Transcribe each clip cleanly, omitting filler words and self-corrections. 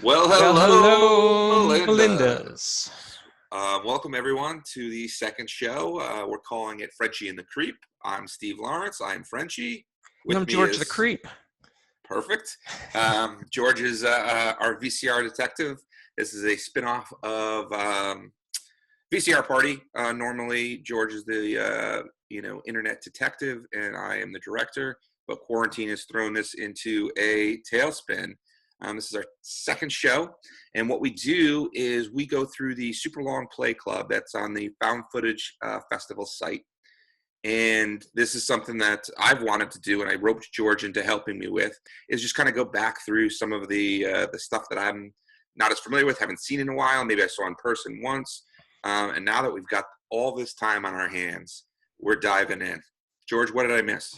Well, Hello, Melinda. Melindas. Welcome, everyone, to the second show. We're calling it Frenchy and the Creep. I'm Steve Lawrence. I'm Frenchy. And I'm With me George the is Creep. perfect. George is our VCR detective. This is a spinoff of VCR Party. Normally, George is the internet detective, and I am the director. But quarantine has thrown this into a tailspin. This is our second show, and what we do is we go through the Super Long Play Club that's on the Found Footage Festival site. And this is something that I've wanted to do, and I roped George into helping me with, is just kind of go back through some of the stuff that I'm not as familiar with, haven't seen in a while, maybe I saw in person once. And now that we've got all this time on our hands, we're diving in. George, what did I miss?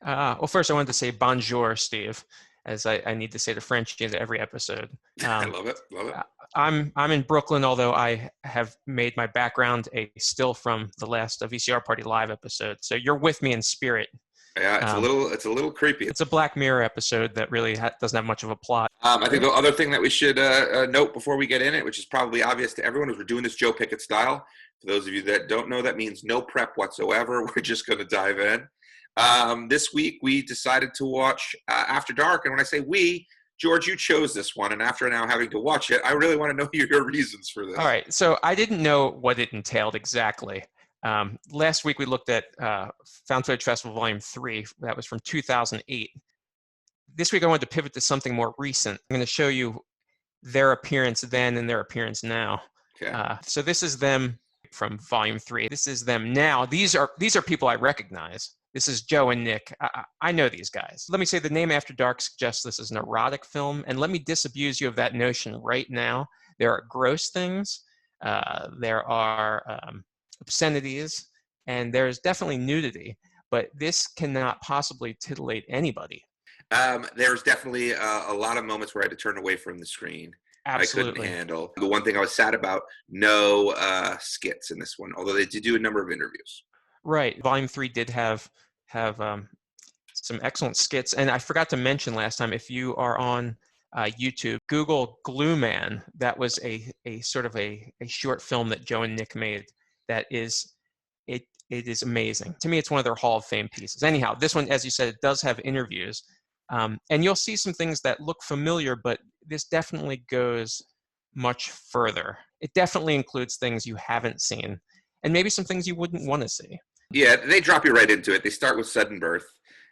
Well, first I wanted to say bonjour, Steve, as I need to say to Frenchy into every episode. I love it. I'm in Brooklyn, although I have made my background a still from the last VCR Party Live episode. So you're with me in spirit. Yeah, it's a little creepy. It's a Black Mirror episode that really doesn't have much of a plot. I think the other thing that we should note before we get in it, which is probably obvious to everyone, is we're doing this Joe Pickett style. For those of you that don't know, that means no prep whatsoever. We're just going to dive in. This week, we decided to watch After Dark. And when I say we, George, you chose this one. And after now having to watch it, I really want to know your reasons for this. All right. So I didn't know what it entailed exactly. Last week, we looked at Found Footage Festival Volume 3. That was from 2008. This week, I wanted to pivot to something more recent. I'm going to show you their appearance then and their appearance now. Okay. So this is them from Volume 3. This is them now. These are people I recognize. This is Joe and Nick. I know these guys. Let me say the name After Dark suggests this is an erotic film, and let me disabuse you of that notion right now. There are gross things, there are obscenities, and there's definitely nudity, but this cannot possibly titillate anybody. There's definitely a lot of moments where I had to turn away from the screen. Absolutely. I couldn't handle. The one thing I was sad about, no skits in this one, although they did do a number of interviews. Right. Volume 3 did have some excellent skits. And I forgot to mention last time, if you are on YouTube, Google Glue Man. That was a sort of a short film that Joe and Nick made that is, it is amazing. To me, it's one of their Hall of Fame pieces. Anyhow, this one, as you said, it does have interviews. And you'll see some things that look familiar, but this definitely goes much further. It definitely includes things you haven't seen and maybe some things you wouldn't want to see. Yeah, they drop you right into it. They start with sudden birth,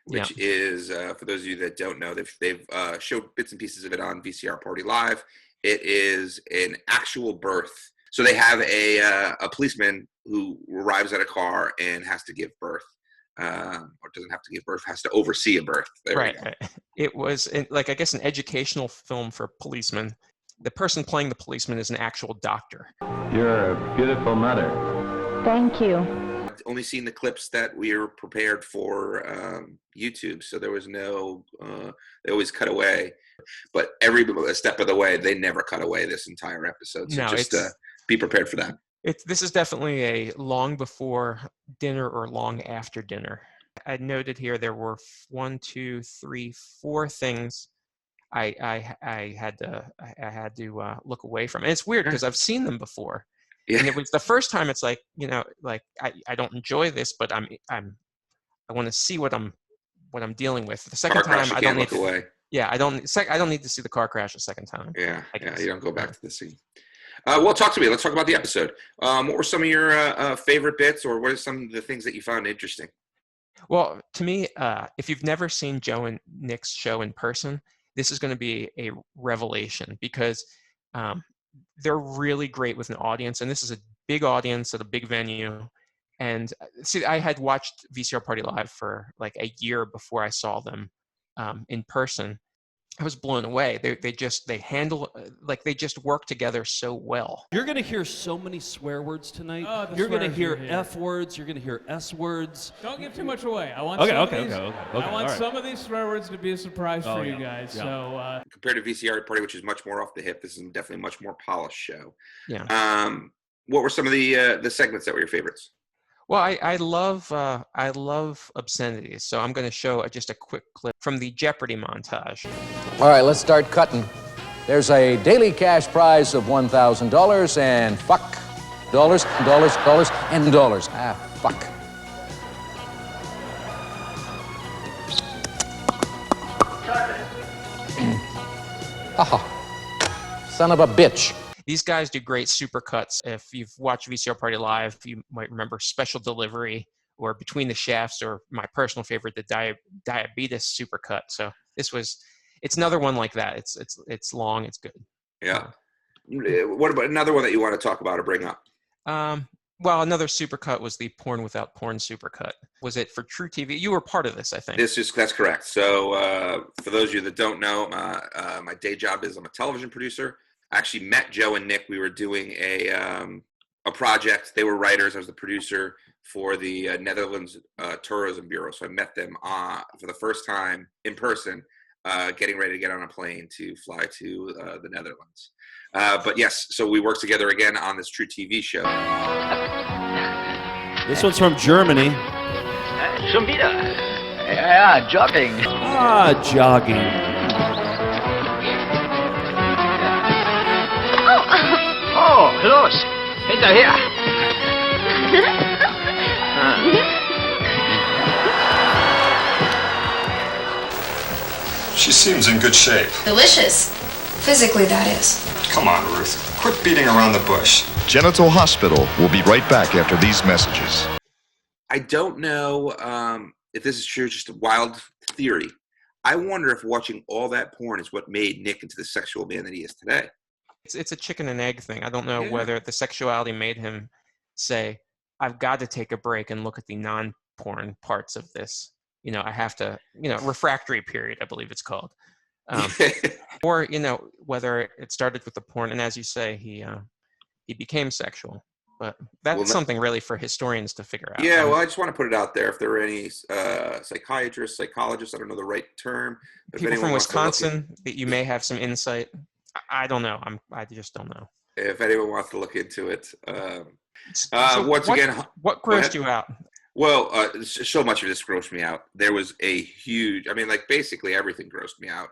which is, for those of you that don't know, they've showed bits and pieces of it on VCR Party Live. It is an actual birth. So they have a policeman who arrives at a car and has to give birth. Or doesn't have to give birth, has to oversee a birth. Right. It was, I guess, an educational film for policemen. The person playing the policeman is an actual doctor. You're a beautiful mother. Thank you. I've only seen the clips that we were prepared for YouTube, so there was no, they always cut away. But every step of the way, they never cut away this entire episode. So just be prepared for that. This is definitely a long before dinner or long after dinner. I noted here there were 1, 2, 3, 4 things I had to look away from. And it's weird because I've seen them before. Yeah. And it was the first time it's like, I don't enjoy this, but I want to see what I'm dealing with. The second time I don't need to look away. Yeah, I don't need to see the car crash a second time. Yeah, you don't go back to the scene. Well, talk to me. Let's talk about the episode. What were some of your favorite bits, or what are some of the things that you found interesting? Well, to me, if you've never seen Joe and Nick's show in person, this is going to be a revelation because they're really great with an audience, and this is a big audience at a big venue. And see, I had watched VCR Party Live for like a year before I saw them in person. I was blown away. They just work together so well. You're going to hear so many swear words tonight. Oh, you're going to hear F words. You're going to hear S words. Don't give too much away. I want some of these swear words to be a surprise for you guys. Yeah. So compared to VCR Party, which is much more off the hip, this is definitely a much more polished show. Yeah. What were some of the segments that were your favorites? Well, I love obscenities, so I'm going to show just a quick clip from the Jeopardy montage. All right, let's start cutting. There's a daily cash prize of $1,000 and fuck. Dollars, dollars, dollars, and dollars. Ah, fuck. Oh, son of a bitch. These guys do great supercuts. If you've watched VCR Party Live, you might remember Special Delivery or Between the Shafts, or my personal favorite, the Diabetes supercut. So it's another one like that. It's long, it's good. Yeah. What about another one that you want to talk about or bring up? Well, another supercut was the Porn Without Porn supercut. Was it for True TV? You were part of this, I think. That's correct. So for those of you that don't know, my day job is I'm a television producer. I actually met Joe and Nick. We were doing a project. They were writers. I was the producer for the Netherlands Tourism Bureau. So I met them for the first time in person, getting ready to get on a plane to fly to the Netherlands. But yes, so we worked together again on this True TV show. This one's from Germany. Schon wieder. Ja, jogging. Ah, jogging. Oh, los, hinterher. She seems in good shape. Delicious. Physically, that is. Come on, Ruth. Quit beating around the bush. Genital Hospital will be right back after these messages. I don't know if this is true, just a wild theory. I wonder if watching all that porn is what made Nick into the sexual man that he is today. It's a chicken and egg thing. I don't know whether the sexuality made him say, I've got to take a break and look at the non-porn parts of this. I have to, refractory period, I believe it's called. Or, whether it started with the porn, and as you say, he became sexual. But that's something really for historians to figure out. Yeah, well, I just want to put it out there. If there are any psychiatrists, psychologists, I don't know the right term. But people from Wisconsin, that you may have some insight. I don't know. I just don't know. If anyone wants to look into it. What grossed you out? Well, so much of this grossed me out. There was a huge, basically everything grossed me out,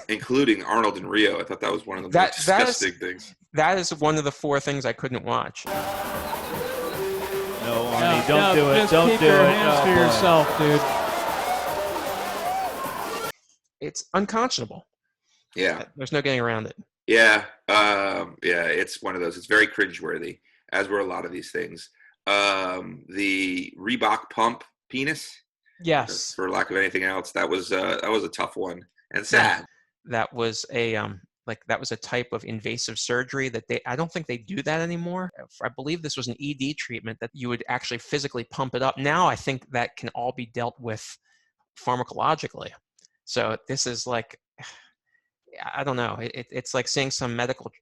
including Arnold and Rio. I thought that was one of the most disgusting things. That is one of the 4 things I couldn't watch. No, Arnie, don't do it. Don't keep do your it. hands to yourself, dude. It's unconscionable. Yeah. There's no getting around it. Yeah. It's one of those. It's very cringeworthy, as were a lot of these things. The Reebok pump penis. Yes. For lack of anything else, that was a tough one and sad. That was that was a type of invasive surgery that I don't think they do that anymore. I believe this was an ED treatment that you would actually physically pump it up. Now I think that can all be dealt with pharmacologically. So this is I don't know. It's like seeing some medical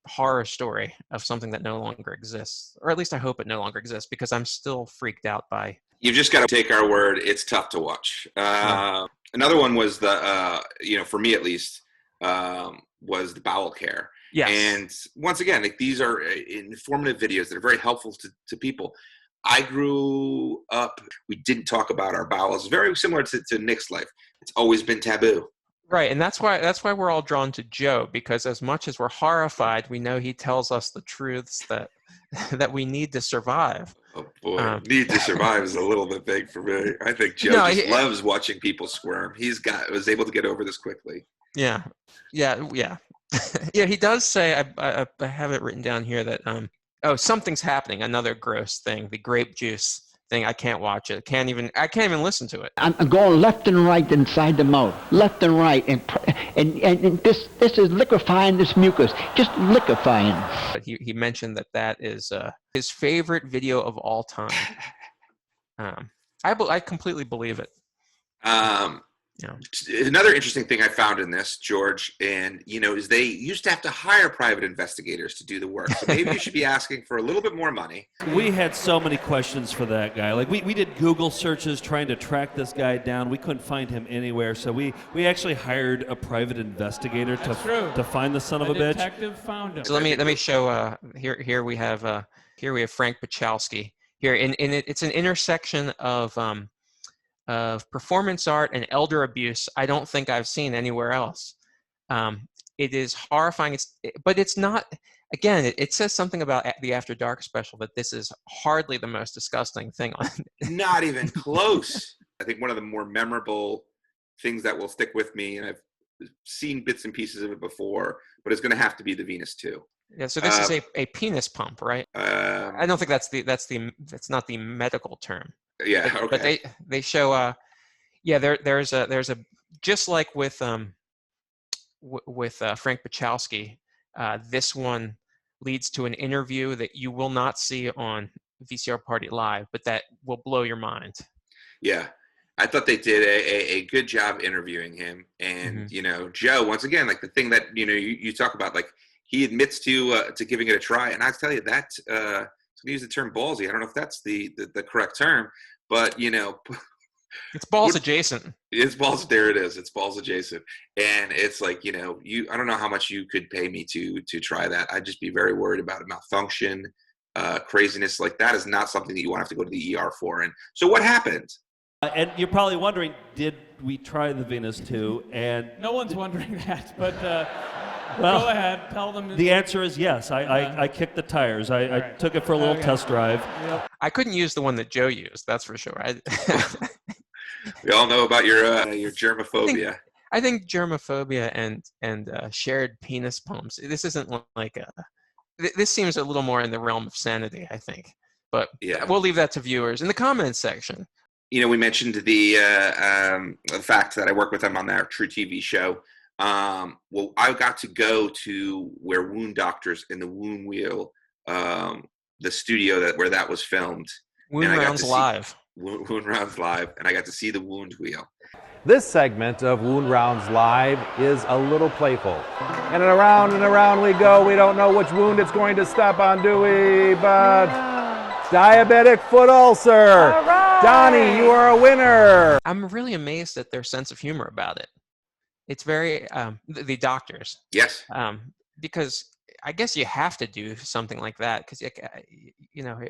horror story of something that no longer exists, or at least I hope it no longer exists, because I'm still freaked out by. You've just got to take our word. It's tough to watch. Another one was the, for me at least, was the bowel care. Yes. And once again, these are informative videos that are very helpful to people. I grew up, we didn't talk about our bowels. Very similar to Nick's life. It's always been taboo. Right, and that's why we're all drawn to Joe, because as much as we're horrified, we know he tells us the truths that we need to survive. Oh boy, need to survive is a little bit big for me. I think Joe loves watching people squirm. Was able to get over this quickly. Yeah. Yeah, he does say, I have it written down here that, something's happening, another gross thing, the grape juice thing. I can't watch it. I can't even listen to it. I'm going left and right inside the mouth, left and right, and this is liquefying this mucus, just liquefying. But he mentioned that is his favorite video of all time. I completely believe it. Another interesting thing I found in this, George, and is they used to have to hire private investigators to do the work. So maybe you should be asking for a little bit more money. We had so many questions for that guy. We did Google searches trying to track this guy down. We couldn't find him anywhere, so we actually hired a private investigator to find the son of a bitch. Detective found him. So let me show. Here we have Frank Pachowski. Here it's an intersection of performance art and elder abuse I don't think I've seen anywhere else. It is horrifying. But it's not. Again, it says something about the After Dark special that this is hardly the most disgusting thing on. Not even close. I think one of the more memorable things that will stick with me, and I've seen bits and pieces of it before, but it's going to have to be the Venus 2. Yeah, so this is a penis pump, right? I don't think that's not the medical term. Yeah, okay. But they show there's a just like with Frank Bachowski, this one leads to an interview that you will not see on VCR Party Live, but that will blow your mind. Yeah. I thought they did a good job interviewing him. And, Joe, once again, like the thing that, you talk about, like he admits to giving it a try. And I tell you that, I'm going to use the term ballsy. I don't know if that's the correct term, but, it's balls adjacent. It's balls. There it is. It's balls adjacent. And it's like, I don't know how much you could pay me to try that. I'd just be very worried about a malfunction, craziness. Like that is not something that you want to have to go to the ER for. And so what happened? And you're probably wondering, did we try the Venus 2? And no one's wondering that, but well, go ahead, tell them. The answer is yes. I kicked the tires. I took it for a little test drive. Yep. I couldn't use the one that Joe used, that's for sure. We all know about your germophobia. I think germophobia and shared penis pumps. This isn't like this seems a little more in the realm of sanity, I think. But yeah, we'll leave that to viewers in the comments section. We mentioned the fact that I work with them on their True TV show. Well, I got to go to where Wound Doctors in the Wound Wheel, the studio where that was filmed. Wound Rounds Live. Wound Rounds Live, and I got to see the Wound Wheel. This segment of Wound Rounds Live is a little playful. And around we go. We don't know which wound it's going to step on, do we? But diabetic foot ulcer. All right. Donnie, you are a winner. I'm really amazed at their sense of humor about it. It's very, the doctors. Yes. Because I guess you have to do something like that because, it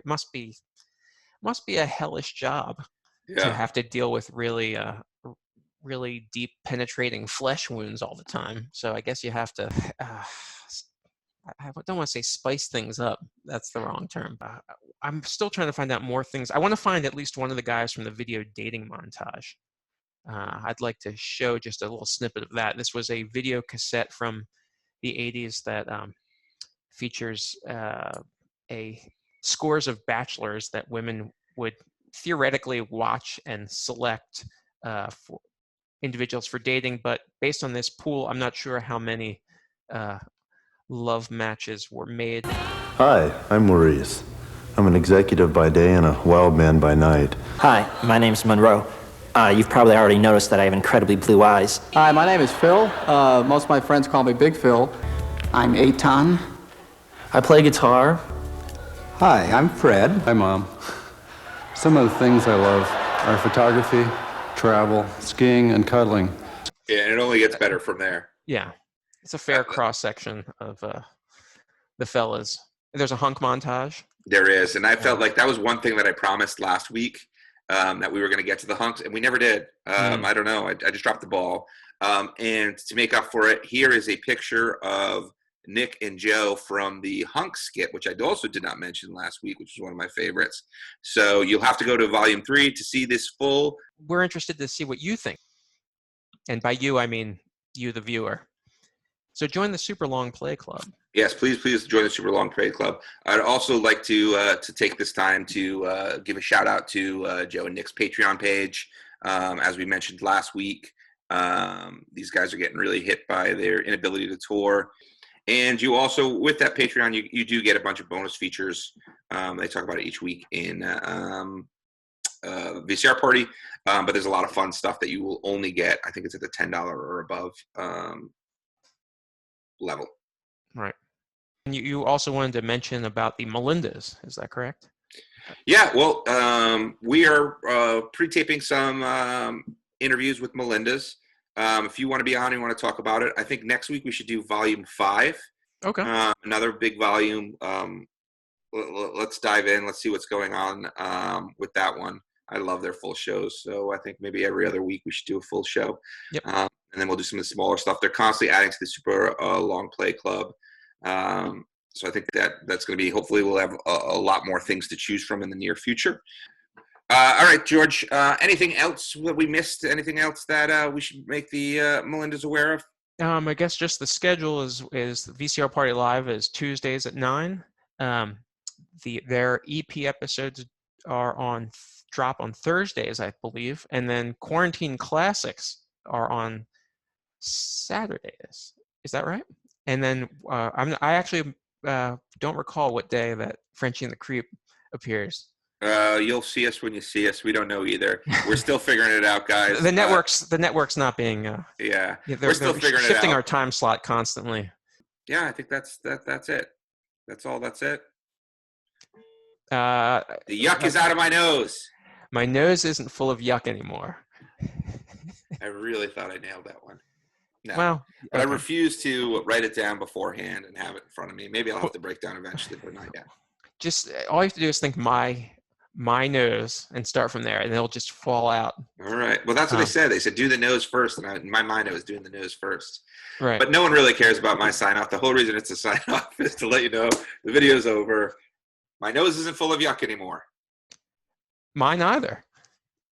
must be a hellish job to have to deal with really deep penetrating flesh wounds all the time. So I guess you have to, I don't want to say spice things up. That's the wrong term. I'm still trying to find out more things. I want to find at least one of the guys from the video dating montage. I'd like to show just a little snippet of that. This was a video cassette from the 80s that features scores of bachelors that women would theoretically watch and select for individuals for dating. But based on this pool, I'm not sure how many love matches were made. Hi, I'm Maurice. I'm an executive by day and a wild man by night. Hi, my name's Monroe. You've probably already noticed that I have incredibly blue eyes. Hi, my name is Phil. Most of my friends call me Big Phil. I'm Eitan. I play guitar. Hi, I'm Fred. Hi, Mom. Some of the things I love are photography, travel, skiing, and cuddling. Yeah, and it only gets better from there. Yeah, it's a fair cross-section of the fellas. There's a hunk montage. There is, and I felt like that was one thing that I promised last week, that we were going to get to the hunks, and we never did. I don't know. I just dropped the ball. And to make up for it, here is a picture of Nick and Joe from the hunk skit, which I also did not mention last week, which was one of my favorites. So you'll have to go to Volume 3 to see this full. We're interested to see what you think. And by you, I mean you, the viewer. So join the Super Long Play Club. Yes, please join the Super Long Play Club. I'd also like to take this time to give a shout out to Joe and Nick's Patreon page. As we mentioned last week, these guys are getting really hit by their inability to tour. And you also, with that Patreon, you do get a bunch of bonus features. They talk about it each week in VCR Party. But there's a lot of fun stuff that you will only get, I think it's at the $10 or above level. Right. And you also wanted to mention about the Melindas. Is that correct? Yeah. Well, we are pre-taping some interviews with Melindas. If you want to be on and you want to talk about it, I think next week we should do Volume 5. Okay. Another big volume. Let's dive in. Let's see what's going on with that one. I love their full shows. So I think maybe every other week we should do a full show. Yep. And then we'll do some of the smaller stuff. They're constantly adding to the super long play club. So I think that's going to be, hopefully we'll have a lot more things to choose from in the near future. All right, George, anything else that we missed? Anything else that we should make the Melindas aware of? I guess just the schedule is the VCR Party Live is Tuesdays at 9. Their EP episodes are drop on Thursdays, I believe, and then Quarantine Classics are on Saturdays. Is that right? And then I actually don't recall what day that Frenchy and the Creep appears. You'll see us when you see us. We don't know either. We're still figuring it out, guys. The network's not being. Yeah, we're still figuring it out. Shifting our time slot constantly. Yeah, I think that's it. That's all. That's it. The yuck is out of my nose. My nose isn't full of yuck anymore. I really thought I nailed that one. No. Well, but I refuse to write it down beforehand and have it in front of me. Maybe I'll have to break down eventually, but not yet. Just all you have to do is think my nose and start from there, and it'll just fall out. All right. Well, that's what they said. They said do the nose first, and in my mind, I was doing the nose first. Right. But no one really cares about my sign off. The whole reason it's a sign off is to let you know the video's over. My nose isn't full of yuck anymore. Mine either.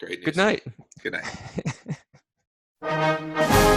Great news. Good night. Good night.